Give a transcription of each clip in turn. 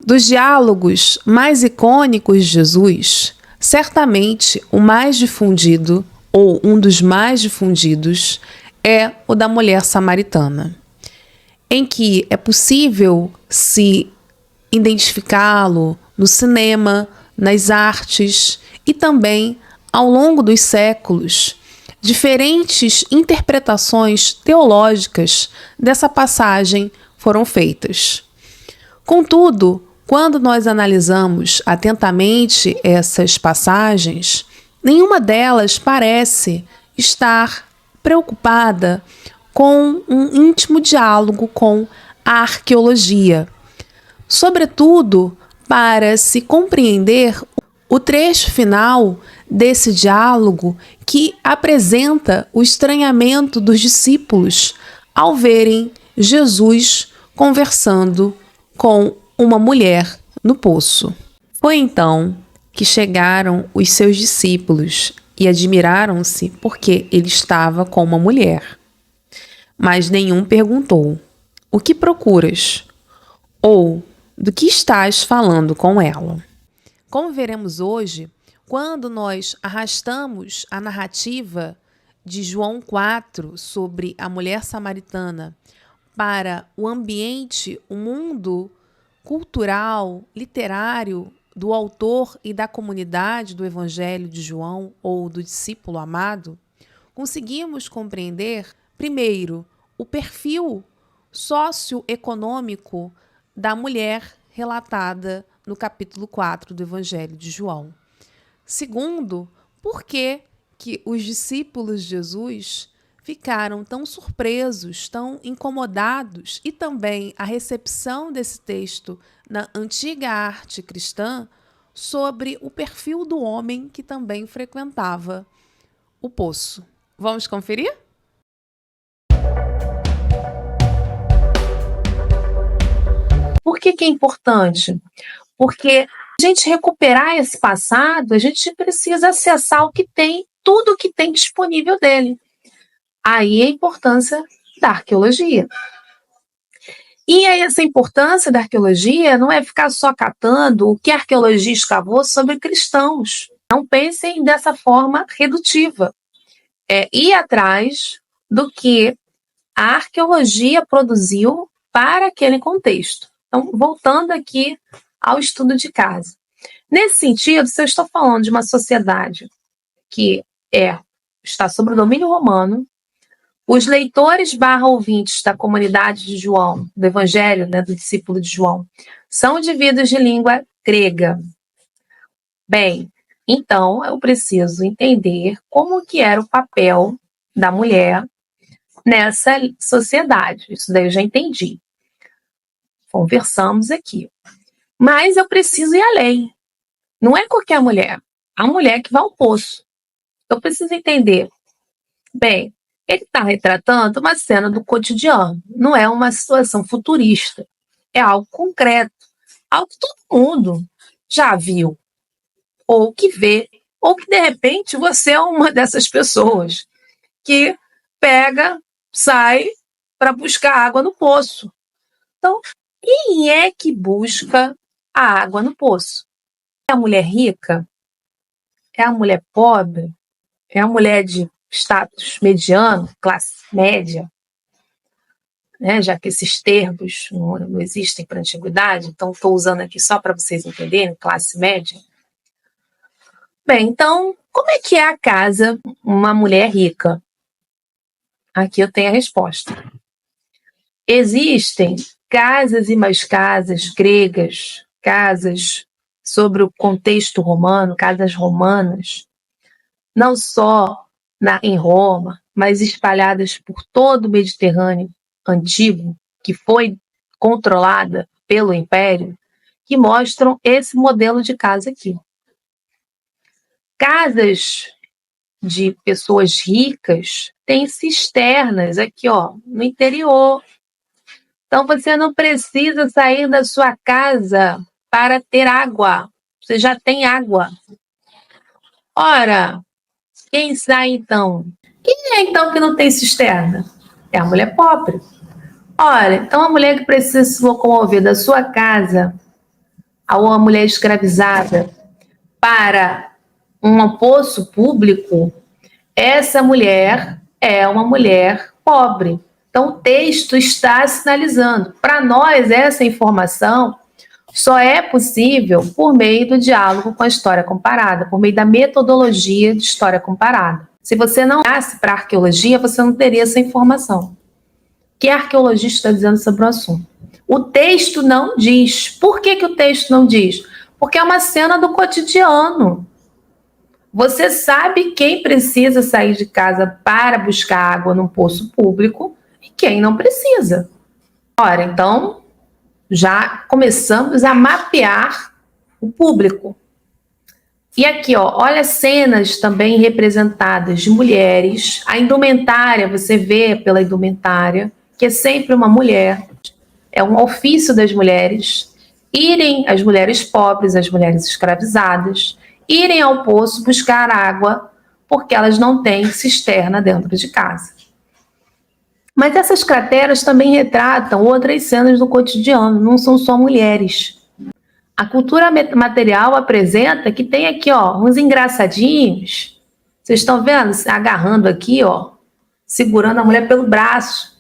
Dos diálogos mais icônicos de Jesus, certamente o mais difundido, ou um dos mais difundidos, é o da mulher samaritana, em que é possível se identificá-lo no cinema, nas artes e também, ao longo dos séculos, diferentes interpretações teológicas dessa passagem foram feitas. Contudo, quando nós analisamos atentamente essas passagens, nenhuma delas parece estar preocupada com um íntimo diálogo com a arqueologia, sobretudo para se compreender o trecho final desse diálogo que apresenta o estranhamento dos discípulos ao verem Jesus conversando com uma mulher no poço. Foi então que chegaram os seus discípulos e admiraram-se porque ele estava com uma mulher. Mas nenhum perguntou: "O que procuras?" ou "Do que estás falando com ela?" Como veremos hoje, quando nós arrastamos a narrativa de João 4 sobre a mulher samaritana para o ambiente, o mundo cultural, literário do autor e da comunidade do Evangelho de João ou do discípulo amado, conseguimos compreender, primeiro, o perfil socioeconômico da mulher relatada no capítulo 4 do Evangelho de João. Segundo, por que os discípulos de Jesus ficaram tão surpresos, tão incomodados, e também a recepção desse texto na antiga arte cristã sobre o perfil do homem que também frequentava o poço. Vamos conferir? Por que é importante? Porque a gente recuperar esse passado, a gente precisa acessar o que tem, tudo o que tem disponível dele. Aí a importância da arqueologia. E aí essa importância da arqueologia não é ficar só catando o que a arqueologia escavou sobre cristãos. Não pensem dessa forma redutiva. É ir atrás do que a arqueologia produziu para aquele contexto. Então, voltando aqui ao estudo de caso. Nesse sentido, se eu estou falando de uma sociedade que está sob o domínio romano, os leitores /ouvintes da comunidade de João, do Evangelho, do discípulo de João, são indivíduos de língua grega. Bem, então eu preciso entender como que era o papel da mulher nessa sociedade. Isso daí eu já entendi. Conversamos aqui. Mas eu preciso ir além. Não é qualquer mulher. A mulher que vai ao poço. Eu preciso entender. Bem, ele está retratando uma cena do cotidiano. Não é uma situação futurista. É algo concreto. Algo que todo mundo já viu. Ou que vê. Ou que, de repente, você é uma dessas pessoas que pega, sai para buscar água no poço. Então, quem é que busca a água no poço? É a mulher rica? É a mulher pobre? É a mulher de status mediano, classe média? Já que esses termos não existem para a antiguidade, então estou usando aqui só para vocês entenderem, classe média. Bem, então, como é que é a casa uma mulher rica? Aqui eu tenho a resposta. Existem casas e mais casas gregas, casas sobre o contexto romano, casas romanas, não só em Roma, mas espalhadas por todo o Mediterrâneo antigo, que foi controlada pelo Império, que mostram esse modelo de casa aqui. Casas de pessoas ricas têm cisternas aqui, no interior. Então, você não precisa sair da sua casa para ter água. Você já tem água. Ora, quem sai então? Quem é então que não tem cisterna? É a mulher pobre. Ora, então a mulher que precisa se locomover da sua casa a uma mulher escravizada para um poço público, essa mulher é uma mulher pobre. Então, o texto está sinalizando. Para nós, essa informação só é possível por meio do diálogo com a história comparada, por meio da metodologia de história comparada. Se você não olhasse para a arqueologia, você não teria essa informação. O que a arqueologia está dizendo sobre o assunto? O texto não diz. Por que o texto não diz? Porque é uma cena do cotidiano. Você sabe quem precisa sair de casa para buscar água num poço público e quem não precisa. Ora, então, já começamos a mapear o público. E aqui, ó, olha cenas também representadas de mulheres. A indumentária, você vê pela indumentária, que é sempre uma mulher. É um ofício das mulheres irem, as mulheres pobres, as mulheres escravizadas, irem ao poço buscar água porque elas não têm cisterna dentro de casa. Mas essas crateras também retratam outras cenas do cotidiano, não são só mulheres. A cultura material apresenta que tem aqui, ó, uns engraçadinhos. Vocês estão vendo? Agarrando aqui, ó, segurando a mulher pelo braço,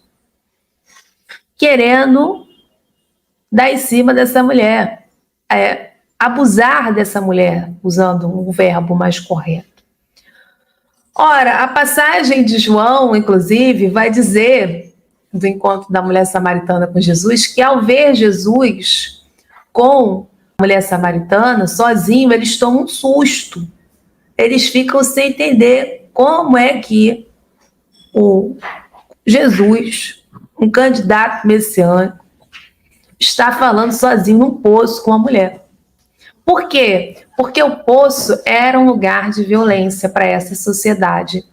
querendo dar em cima dessa mulher, abusar dessa mulher, usando um verbo mais correto. Ora, a passagem de João, inclusive, vai dizer, do encontro da mulher samaritana com Jesus, que ao ver Jesus com a mulher samaritana, sozinho, eles tomam um susto. Eles ficam sem entender como é que o Jesus, um candidato messiânico, está falando sozinho num poço com a mulher. Por quê? Porque o poço era um lugar de violência para essa sociedade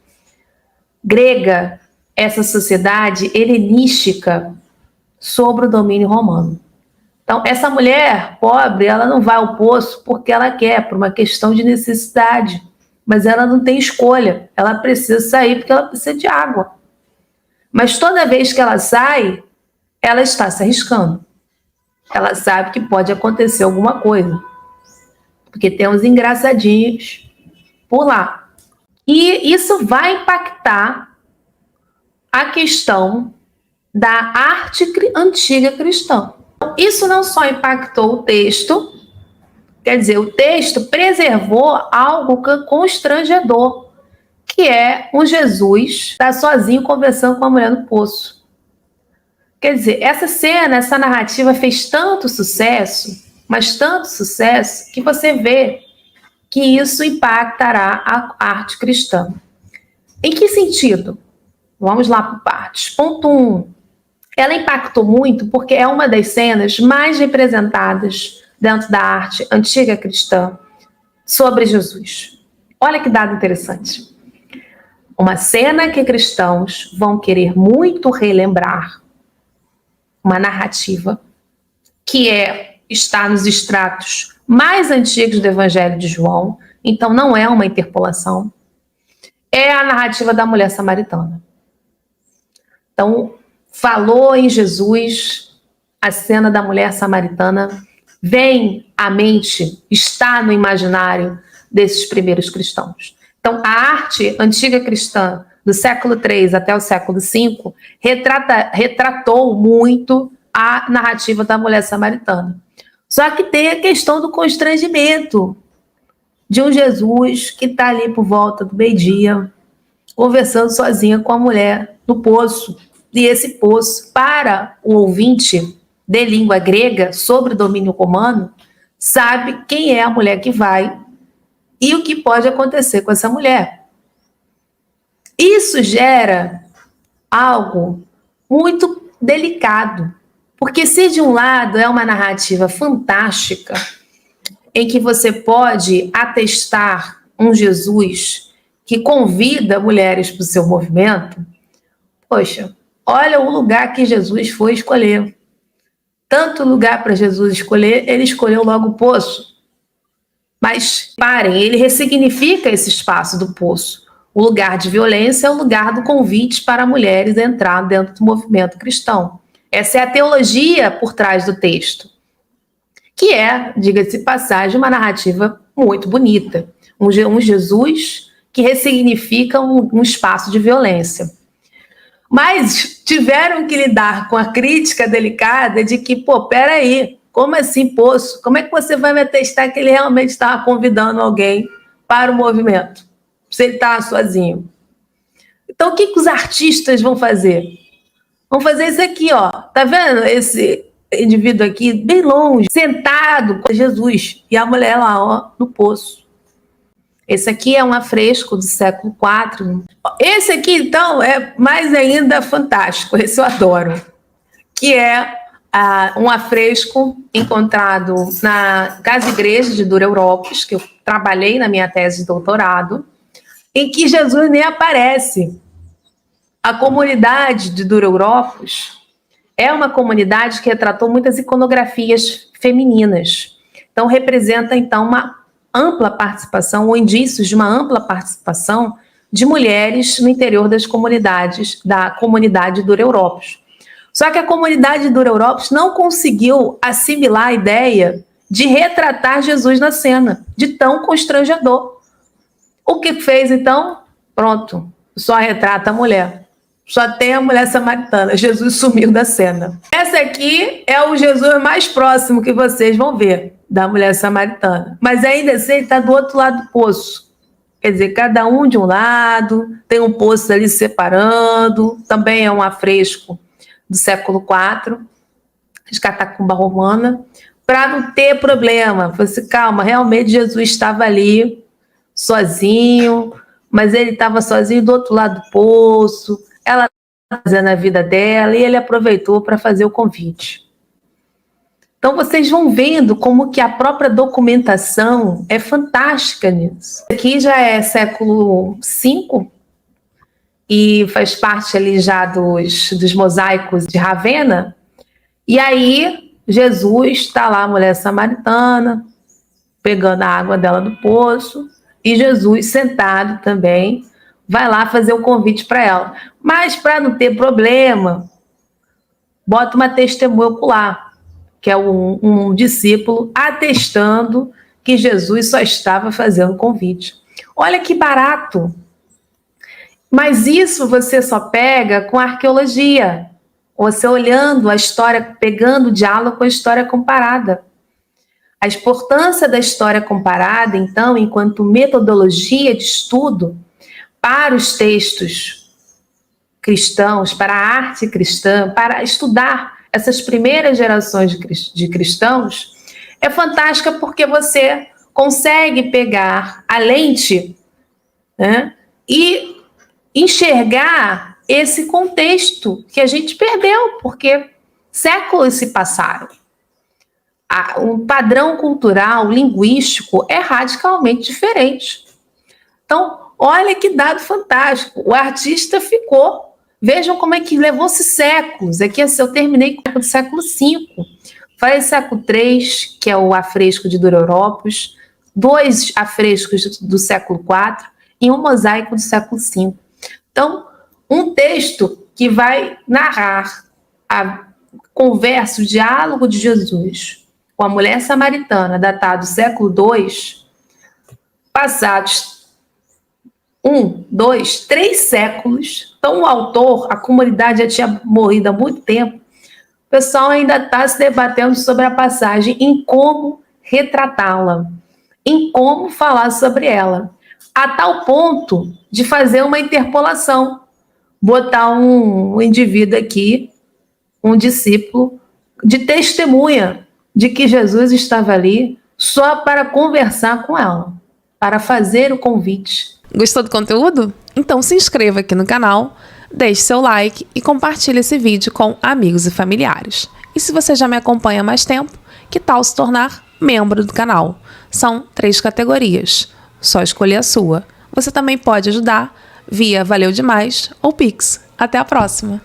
grega, essa sociedade helenística sobre o domínio romano. Então, essa mulher pobre, ela não vai ao poço porque ela quer, por uma questão de necessidade, mas ela não tem escolha, ela precisa sair porque ela precisa de água. Mas toda vez que ela sai, ela está se arriscando. Ela sabe que pode acontecer alguma coisa, porque tem uns engraçadinhos por lá. E isso vai impactar a questão da arte antiga cristã. Isso não só impactou o texto, quer dizer, o texto preservou algo constrangedor, que é um Jesus estar sozinho conversando com a mulher no poço. Quer dizer, essa cena, essa narrativa fez tanto sucesso, mas tanto sucesso, que você vê que isso impactará a arte cristã. Em que sentido? Vamos lá por partes. Ponto 1. Ela impactou muito porque é uma das cenas mais representadas dentro da arte antiga cristã sobre Jesus. Olha que dado interessante. Uma cena que cristãos vão querer muito relembrar, uma narrativa que está nos extratos mais antigos do Evangelho de João, então não é uma interpolação, é a narrativa da mulher samaritana. Então, falou em Jesus, a cena da mulher samaritana vem à mente, está no imaginário desses primeiros cristãos. Então, a arte antiga cristã do século III até o século V retratou muito a narrativa da mulher samaritana. Só que tem a questão do constrangimento de um Jesus que está ali por volta do meio-dia, conversando sozinha com a mulher no poço. E esse poço, para o ouvinte de língua grega sobre o domínio romano, sabe quem é a mulher que vai e o que pode acontecer com essa mulher. Isso gera algo muito delicado, porque se de um lado é uma narrativa fantástica, em que você pode atestar um Jesus que convida mulheres para o seu movimento, poxa, olha o lugar que Jesus foi escolher. Tanto lugar para Jesus escolher, ele escolheu logo o poço. Mas, parem, ele ressignifica esse espaço do poço. O lugar de violência é o lugar do convite para mulheres entrar dentro do movimento cristão. Essa é a teologia por trás do texto. que é, diga-se de passagem, uma narrativa muito bonita. Um Jesus que ressignifica um espaço de violência. Mas tiveram que lidar com a crítica delicada de que, peraí, como assim poço? Como é que você vai me atestar que ele realmente estava convidando alguém para o movimento, se ele estava sozinho? Então, o que os artistas vão fazer? Vão fazer isso aqui, ó. Tá vendo esse indivíduo aqui, bem longe, sentado com Jesus, e a mulher lá, ó, no poço. Esse aqui é um afresco do século IV. Esse aqui, então, é mais ainda fantástico, esse eu adoro, que é um afresco encontrado na Casa Igreja de Dura Europos, que eu trabalhei na minha tese de doutorado, em que Jesus nem aparece. A comunidade de Dura Europos é uma comunidade que retratou muitas iconografias femininas. Então, representa, então, uma ampla participação, ou indícios de uma ampla participação de mulheres no interior das comunidades, da comunidade Dura Europos. Só que a comunidade Dura Europos não conseguiu assimilar a ideia de retratar Jesus na cena, de tão constrangedor. O que fez, então? Pronto, só retrata a mulher. Só tem a mulher samaritana. Jesus sumiu da cena. Essa aqui é o Jesus mais próximo que vocês vão ver da mulher samaritana. Mas ainda assim, ele está do outro lado do poço. Quer dizer, cada um de um lado, tem um poço ali separando, também é um afresco do século IV, de catacumba romana, para não ter problema. Você, calma, realmente Jesus estava ali, sozinho, mas ele estava sozinho do outro lado do poço, ela estava fazendo a vida dela, e ele aproveitou para fazer o convite. Então, vocês vão vendo como que a própria documentação é fantástica nisso. Aqui já é século V e faz parte ali já dos mosaicos de Ravenna. E aí, Jesus está lá, a mulher samaritana, pegando a água dela do poço, e Jesus, sentado também, vai lá fazer o convite para ela. Mas, para não ter problema, bota uma testemunha ocular, que é um discípulo atestando que Jesus só estava fazendo convite. Olha que barato! Mas isso você só pega com a arqueologia, você olhando a história, pegando o diálogo com a história comparada. A importância da história comparada, então, enquanto metodologia de estudo para os textos cristãos, para a arte cristã, para estudar essas primeiras gerações de cristãos, é fantástica porque você consegue pegar a lente, né, e enxergar esse contexto que a gente perdeu, porque séculos se passaram. O padrão cultural, linguístico é radicalmente diferente. Então, olha que dado fantástico. O artista ficou. Vejam como é que levou-se séculos. Aqui eu terminei com o século V. Falei século III, que é o afresco de Dura Europos, 2 afrescos do século IV e um mosaico do século V. Então, um texto que vai narrar a conversa, o diálogo de Jesus com a mulher samaritana, datado do século II, passados 1, 2, 3 séculos. Então, o autor, a comunidade já tinha morrido há muito tempo. O pessoal ainda está se debatendo sobre a passagem, em como retratá-la, em como falar sobre ela, a tal ponto de fazer uma interpolação, botar um indivíduo aqui, um discípulo, de testemunha de que Jesus estava ali só para conversar com ela, para fazer o convite. Gostou do conteúdo? Então se inscreva aqui no canal, deixe seu like e compartilhe esse vídeo com amigos e familiares. E se você já me acompanha há mais tempo, que tal se tornar membro do canal? São 3 categorias, só escolher a sua. Você também pode ajudar via Valeu Demais ou Pix. Até a próxima!